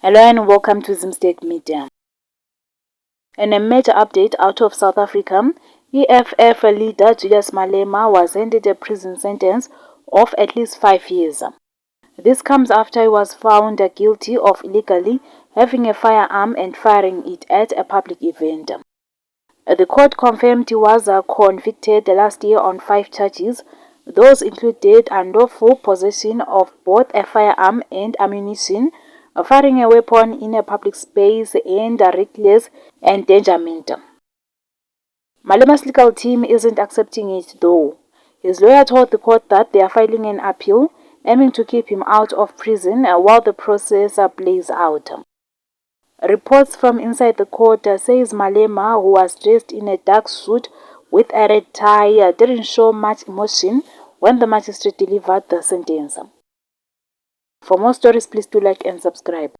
Hello and welcome to Zimstek Media. In a major update out of South Africa, EFF leader Julius Malema was handed a prison sentence of at least 5 years. This comes after he was found guilty of illegally having a firearm and firing it at a public event. The court confirmed he was convicted last year on 5 charges. Those included unlawful possession of both a firearm and ammunition, firing a weapon in a public space, and reckless endangerment. Malema's legal team isn't accepting it though. His lawyer told the court that they are filing an appeal, aiming to keep him out of prison while the process plays out. Reports from inside the court says Malema, who was dressed in a dark suit with a red tie, didn't show much emotion when the magistrate delivered the sentence. For more stories, please do like and subscribe.